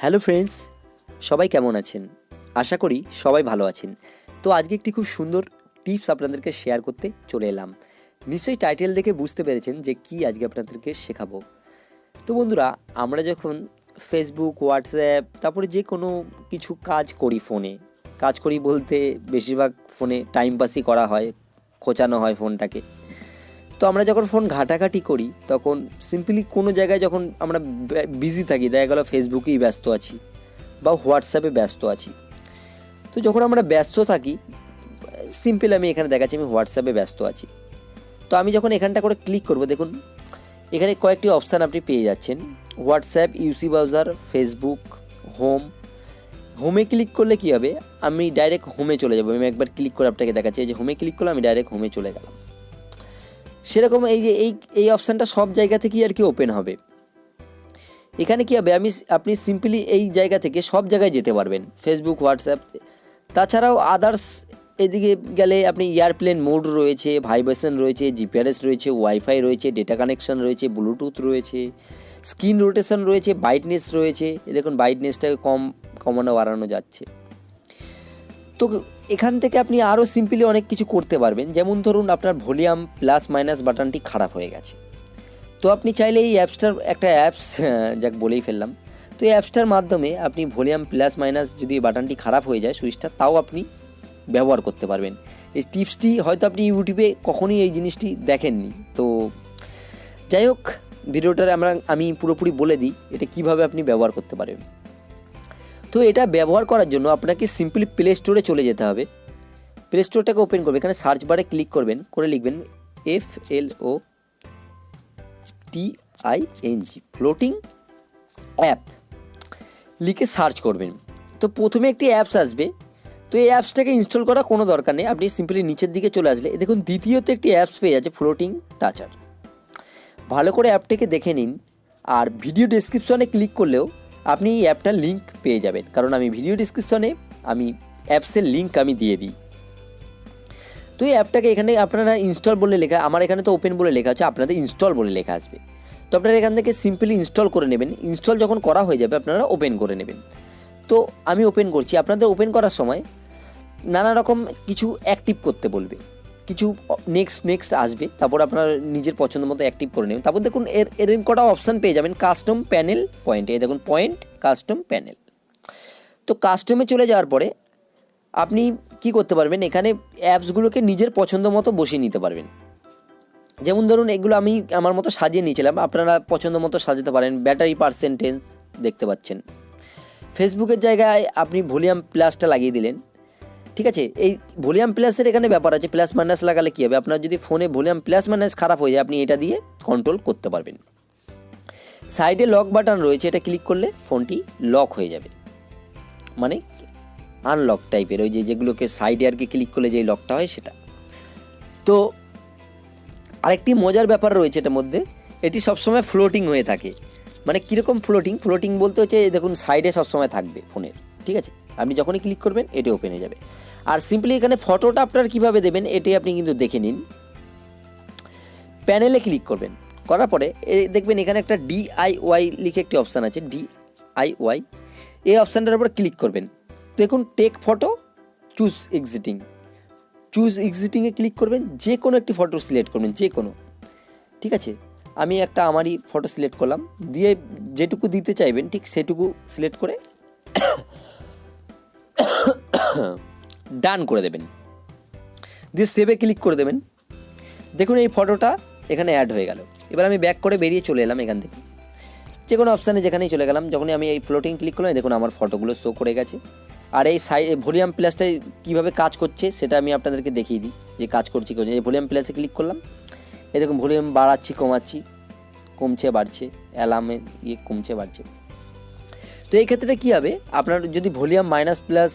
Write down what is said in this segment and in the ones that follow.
Hello friends, সবাই কেমন আছেন? আশা করি সবাই ভালো আছেন। তো আজকে একটি খুব সুন্দর টিপস আপনাদেরকে শেয়ার করতে চলে এলাম। নিশ্চয়ই টাইটেল দেখে বুঝতে পেরেছেন যে কি আজকে আপনাদেরকে শেখাবো। তো বন্ধুরা, আমরা যখন ফেসবুক, হোয়াটসঅ্যাপ, তারপরে যে কোনো কিছু কাজ করি ফোনে, কাজ করি বলতে বেশিরভাগ ফোনে টাইম পাসই করা হয়, খোঁচানো হয় ফোনটাকে। তো আমরা যখন ফোন ঘাটাঘাটি করি তখন সিম্পলি কোনো জায়গায় যখন আমরা বিজি থাকি, দেখা গেলো ফেসবুকেই ব্যস্ত আছি বা হোয়াটসঅ্যাপে ব্যস্ত আছি। তো যখন আমরা ব্যস্ত থাকি, সিম্পল আমি এখানে দেখাচ্ছি আমি হোয়াটসঅ্যাপে ব্যস্ত আছি। তো আমি যখন এখানটা করে ক্লিক করব, দেখুন এখানে কয়েকটি অপশান আপনি পেয়ে যাচ্ছেন। হোয়াটসঅ্যাপ, ইউসি ব্রাউজার, ফেসবুক, হোমে ক্লিক করলে কী হবে, আমি ডাইরেক্ট হোমে চলে যাবো। আমি একবার ক্লিক করে আপনাকে দেখাচ্ছি, এই যে হোমে ক্লিক করলে আমি ডাইরেক্ট হোমে চলে গেলাম। সেরকম এই যে এই অপশানটা সব জায়গা থেকেই আর কি ওপেন হবে। এখানে কী হবে, আপনি সিম্পলি এই জায়গা থেকে সব জায়গায় যেতে পারবেন, ফেসবুক, হোয়াটসঅ্যাপ। তাছাড়াও আদার্স এদিকে গেলে আপনি এয়ারপ্লেন মোড রয়েছে, ভাইব্রেশন রয়েছে, জিপিআরএস রয়েছে, ওয়াইফাই রয়েছে, ডেটা কানেকশন রয়েছে, ব্লুটুথ রয়েছে, স্ক্রিন রোটেশন রয়েছে, ব্রাইটনেস রয়েছে। দেখুন ব্রাইটনেসটাকে কমানো বাড়ানো যাচ্ছে। তো এখান থেকে আপনি আরও সিম্পলি অনেক কিছু করতে পারবেন। যেমন ধরুন আপনার ভলিউম প্লাস মাইনাস বাটনটি খারাপ হয়ে গেছে, তো আপনি চাইলে এই অ্যাপসটার একটা অ্যাপস যাক বলেই ফেললাম। তো এই অ্যাপসটার মাধ্যমে আপনি ভলিউম প্লাস মাইনাস যদি বাটনটি খারাপ হয়ে যায় সুইচটা, তাও আপনি ব্যবহার করতে পারবেন। এই টিপসটি হয়তো আপনি ইউটিউবে কখনোই এই জিনিসটি দেখেননি। তো যাই হোক, ভিডিওটার আমি পুরোপুরি বলে দিই এটা কিভাবে আপনি ব্যবহার করতে পারেন। তো এটা ব্যবহার করার জন্য আপনাকে সিম্পলি প্লে স্টোরে চলে যেতে হবে। প্লে স্টোরটাকে ওপেন করবেন, এখানে সার্চ বারে ক্লিক করবেন, করে লিখবেন FLOTING ফ্লোটিং অ্যাপ, লিখে সার্চ করবেন। তো প্রথমে একটি অ্যাপস আসবে। তো এই অ্যাপসটাকে ইনস্টল করা কোনো দরকার নেই, আপনি সিম্পলি নিচের দিকে চলে আসলে দেখুন দ্বিতীয়ত একটি অ্যাপস পেয়ে যাচ্ছে, ফ্লোটিং টাচার। ভালো করে অ্যাপটাকে দেখে নিন। আর ভিডিও ডেসক্রিপশনে ক্লিক করলেও আপনি এই অ্যাপটার লিঙ্ক পেয়ে যাবেন, কারণ আমি ভিডিও ডেসক্রিপশনে আমি অ্যাপসের লিঙ্ক আমি দিয়ে দিই। তো এই অ্যাপটাকে এখানে আপনারা ইনস্টল বলে লেখা, আমার এখানে তো ওপেন বলে লেখা আছে, আপনাদের ইনস্টল বলে লেখা আসবে। তো আপনারা এখান থেকে সিম্পলি ইনস্টল করে নেবেন। ইনস্টল যখন করা হয়ে যাবে আপনারা ওপেন করে নেবেন। তো আমি ওপেন করছি। আপনাদের ওপেন করার সময় নানা রকম কিছু অ্যাক্টিভ করতে বলবে, কিছু নেক্সট আসবে, তারপর আপনার নিজের পছন্দ মতো অ্যাক্টিভ করে নেবেন। তারপর দেখুন এরকম কটা অপশান পেয়ে যাবেন, কাস্টম প্যানেল, পয়েন্ট। এই দেখুন পয়েন্ট, কাস্টম প্যানেল। তো কাস্টমে চলে যাওয়ার পরে আপনি কি করতে পারবেন, এখানে অ্যাপসগুলোকে নিজের পছন্দ মতো বসিয়ে নিতে পারবেন। যেমন ধরুন এগুলো আমি আমার মতো সাজিয়ে নিয়েছিলাম, আপনারা পছন্দ মতো সাজাতে পারেন। ব্যাটারি পার্সেন্টেজ দেখতে পাচ্ছেন। ফেসবুকের জায়গায় আপনি ভলিউম প্লাসটা লাগিয়ে দিলেন, ঠিক আছে। এই ভলিউম প্লাসের এখানে ব্যাপার আছে, প্লাস মাইনাস লাগালে কী হবে, আপনার যদি ফোনে ভলিউম প্লাস মাইনাস খারাপ হয়ে যায় আপনি এটা দিয়ে কন্ট্রোল করতে পারবেন। সাইডে লক বাটন রয়েছে, এটা ক্লিক করলে ফোনটি লক হয়ে যাবে, মানে আনলক টাইপের, ওই যেগুলোকে সাইডে আর কি ক্লিক করলে যেই লকটা হয় সেটা। তো আরেকটি মজার ব্যাপার রয়েছে এটার মধ্যে, এটি সবসময় ফ্লোটিং হয়ে থাকে। মানে কীরকম ফ্লোটিং বলতে হচ্ছে দেখুন সাইডে সবসময় থাকবে ফোনের, ঠিক আছে। আপনি যখনই ক্লিক করবেন এটি ওপেন হয়ে যাবে। আর সিম্পলি এখানে ফটোটা আপনার কীভাবে দেবেন এটি আপনি কিন্তু দেখে নিন। প্যানেলে ক্লিক করবেন, করার পরে দেখবেন এখানে একটা DIY লিখে একটি অপশান আছে, DIY। এই অপশানটার উপর ক্লিক করবেন, দেখুন টেক ফটো, চুজ এক্সিটিংয়ে ক্লিক করবেন, যে কোনো একটি ফটো সিলেক্ট করবেন, যে কোনো, ঠিক আছে। আমি একটা আমারই ফটো সিলেক্ট করলাম, দিয়ে যেটুকু দিতে চাইবেন ঠিক সেটুকু সিলেক্ট করে ডান করে দেবেন, দিয়ে সেভে ক্লিক করে দেবেন। দেখুন এই ফটোটা এখানে অ্যাড হয়ে গেল। এবার আমি ব্যাক করে বেরিয়ে চলে এলাম এখান থেকে, যে কোনো অপশানে যেখানেই চলে গেলাম। যখনই আমি এই ফ্লোটিং ক্লিক করলাম দেখুন আমার ফটোগুলো শো করে গেছে। আর এই ভলিউম প্লাসটাই কীভাবে কাজ করছে সেটা আমি আপনাদেরকে দেখিয়ে দিই যে কাজ করছি। এই ভলিউম প্লাসে ক্লিক করলাম, এই দেখুন ভলিউম বাড়াচ্ছি, কমাচ্ছি, কমছে বাড়ছে, অ্যালার্মে কমছে বাড়ছে। তো এই ক্ষেত্রে কী হবে, আপনার যদি ভলিউম মাইনাস প্লাস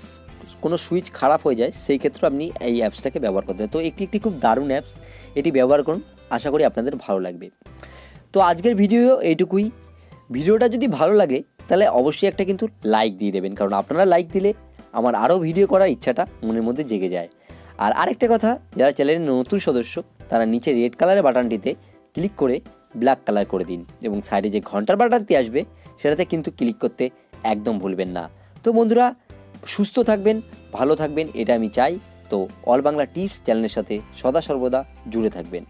কোনো সুইচ খারাপ হয়ে যায় সেই ক্ষেত্রে আপনি এই অ্যাপসটাকে ব্যবহার করতে হবে। তো একটি খুব দারুণ অ্যাপস, এটি ব্যবহার করুন, আশা করি আপনাদের ভালো লাগবে। তো আজকের ভিডিও এইটুকুই। ভিডিওটা যদি ভালো লাগে তাহলে অবশ্যই একটা কিন্তু লাইক দিয়ে দেবেন, কারণ আপনারা লাইক দিলে আমার আরও ভিডিও করার ইচ্ছাটা মনের মধ্যে জেগে যায়। আর আরেকটা কথা, যারা চ্যানেলের নতুন সদস্য তারা নিচে রেড কালারের বাটনটিতে ক্লিক করে ব্ল্যাক কালার করে দিন, এবং সাইডে যে ঘন্টার বাটনটি আসবে সেটাতে কিন্তু ক্লিক করতে একদম ভুলবেন না। তো বন্ধুরা, সুস্থ থাকবেন, ভালো থাকবেন, এটা আমি চাই। তো অল বাংলা টিপস চ্যানেলের সাথে সদা সর্বদা জুড়ে থাকবেন।